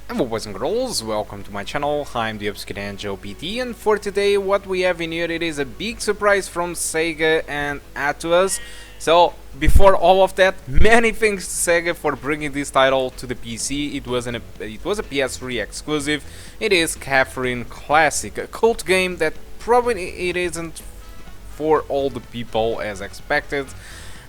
Hello boys and girls, welcome to my channel. I'm the Obscure Angel PT, and for today what we have in here, it is a big surprise from Sega and Atlus. So before all of that, many thanks to Sega for bringing this title to the PC. It was a PS3 exclusive. It is Catherine Classic, a cult game that probably it isn't for all the people as expected.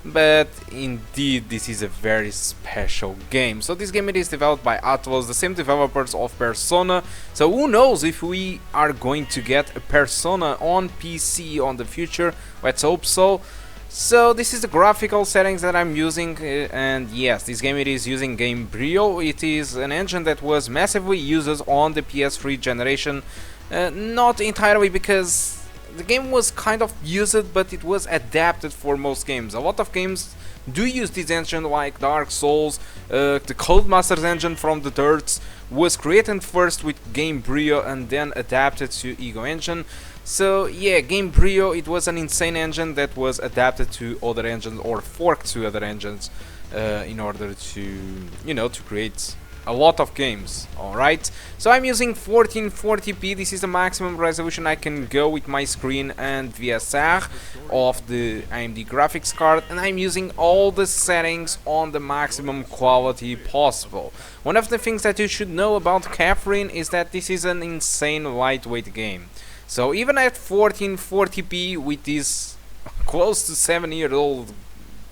But indeed this is a very special game. So this game, it is developed by Atlus, the same developers of Persona. So who knows if we are going to get a Persona on PC on the future. Let's hope so. So this is the graphical settings that I'm using, and yes, this game, it is using Gamebryo. It is an engine that was massively used on the PS3 generation, not entirely because the game was kind of used, but it was adapted for most games. A lot of games do use this engine, like Dark Souls. The Codemasters engine from the Dirt was created first with Gamebryo and then adapted to Ego Engine. So yeah, Gamebryo, it was an insane engine that was adapted to other engines or forked to other engines in order to, to create a lot of games. Alright, so I'm using 1440p. This is the maximum resolution I can go with my screen and VSR of the AMD graphics card, and I'm using all the settings on the maximum quality possible. One of the things that you should know about Catherine is that this is an insane lightweight game. So even at 1440p with this close to 7-year-old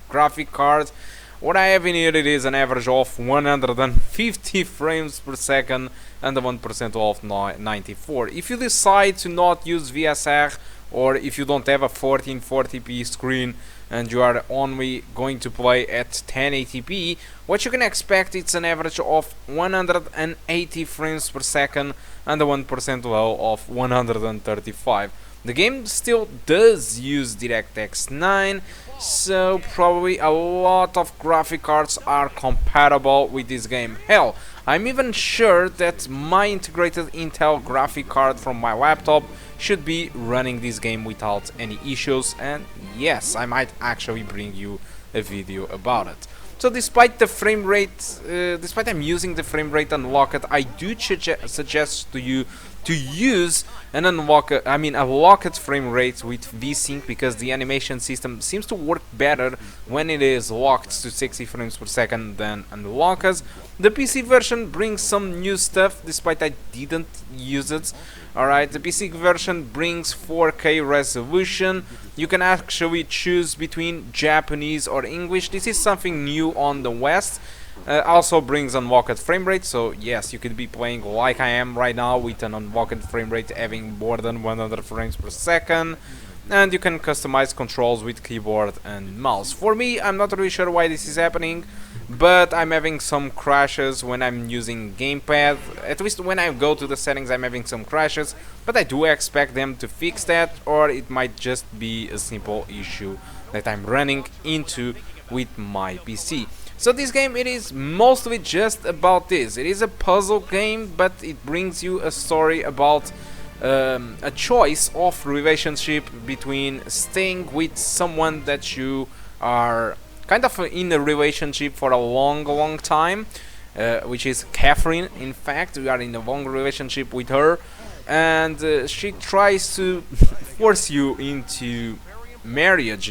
graphic card, what I have in here, it is an average of 150 frames per second and a 1% of 94. If you decide to not use VSR, or if you don't have a 1440p screen and you are only going to play at 1080p, what you can expect, it's an average of 180 frames per second and a 1% low of 135. The game still does use DirectX 9, so probably a lot of graphic cards are compatible with this game. Hell, I'm even sure that my integrated Intel graphic card from my laptop should be running this game without any issues, and yes, I might actually bring you a video about it. So despite the frame rate, despite I'm using the frame rate unlocked, I do suggest to you to use an a locked frame rate with VSync, because the animation system seems to work better when it is locked to 60 frames per second than unlocked. The PC version brings some new stuff, despite I didn't use it. Alright, the PC version brings 4K resolution. You can actually choose between Japanese or English. This is something new on the West. Also brings unlocked frame rate, so yes, you could be playing like I am right now with an unlocked frame rate having more than 100 frames per second. And you can customize controls with keyboard and mouse. For me, I'm not really sure why this is happening, but I'm having some crashes when I'm using gamepad. At least when I go to the settings, I'm having some crashes, but I do expect them to fix that, or it might just be a simple issue that I'm running into with my PC. So this game, it is mostly just about this. It is a puzzle game, but it brings you a story about a choice of relationship between staying with someone that you are kind of in a relationship for a long time, which is Catherine. In fact, we are in a long relationship with her, and she tries to force you into marriage,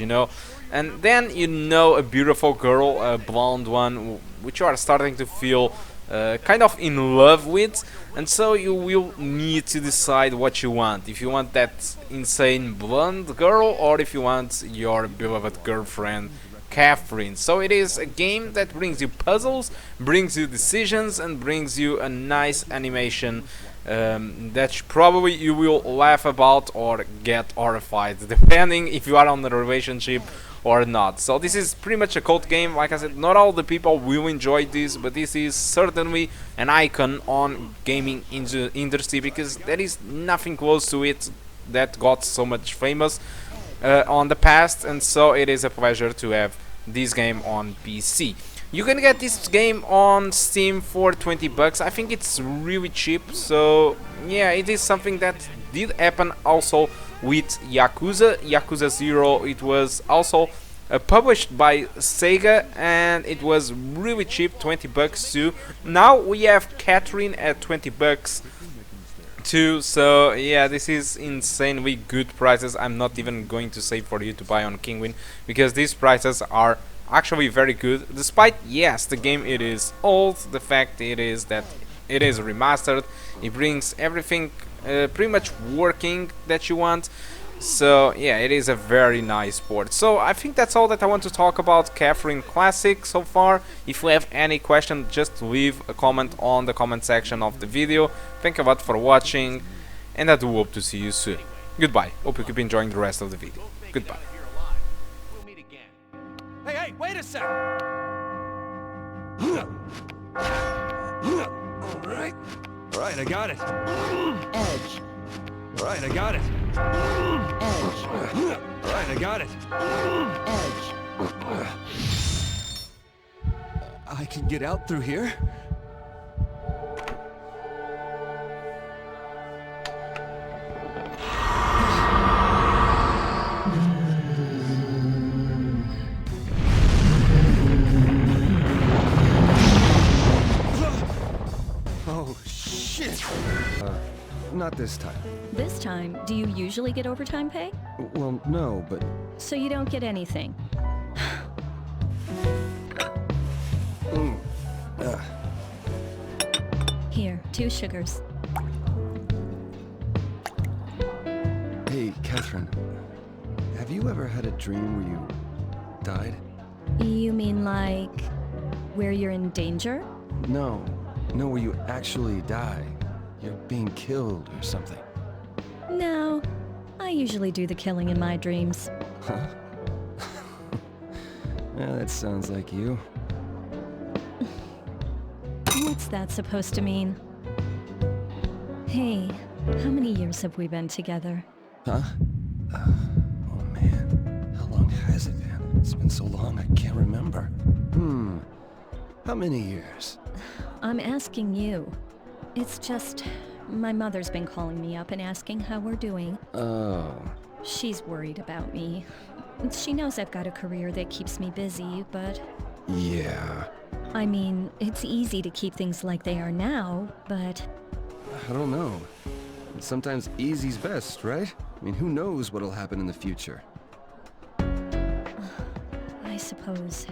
and then a beautiful girl, a blonde one, which you are starting to feel kind of in love with, and so you will need to decide what you want. If you want that insane blonde girl, or if you want your beloved girlfriend Catherine. So it is a game that brings you puzzles, brings you decisions, and brings you a nice animation that probably you will laugh about or get horrified, depending if you are on the relationship or not. So this is pretty much a cult game. Like I said, not all the people will enjoy this, but this is certainly an icon on gaming industry, because there is nothing close to it that got so much famous on the past, and so it is a pleasure to have this game on PC. You can get this game on Steam for 20 bucks. I think it's really cheap, so yeah, it is something that did happen also with Yakuza 0. It was also published by Sega, and it was really cheap, 20 bucks too. Now we have Catherine at 20 bucks too, so yeah, this is insanely good prices. I'm not even going to say for you to buy on Kinguin, because these prices are actually very good, despite, yes, the game it is old. The fact it is that it is remastered, it brings everything pretty much working that you want. So yeah, it is a very nice port. So I think that's all that I want to talk about Catherine Classic so far. If you have any question, just leave a comment on the comment section of the video. Thank you a lot for watching, and I do hope to see you soon. Goodbye. Hope you keep enjoying the rest of the video. Goodbye. Hey, wait a sec! Alright, I got it. Edge. Alright, I got it. Edge. Alright, I got it. Edge. I can get out through here? Oh, shit! Not this time. This time, do you usually get overtime pay? Well, no, but... So you don't get anything. Here, 2 sugars. Hey, Catherine. Have you ever had a dream where you died? You mean like where you're in danger? No. No, where you actually die. You're being killed or something. No, I usually do the killing in my dreams. Huh? Yeah, that sounds like you. What's that supposed to mean? Hey, how many years have we been together? Huh? Oh man, how long has it been? It's been so long I can't remember. How many years? I'm asking you. It's just, my mother's been calling me up and asking how we're doing. Oh. She's worried about me. She knows I've got a career that keeps me busy, but... Yeah. I mean, it's easy to keep things like they are now, but... I don't know. Sometimes easy's best, right? I mean, who knows what'll happen in the future? I suppose.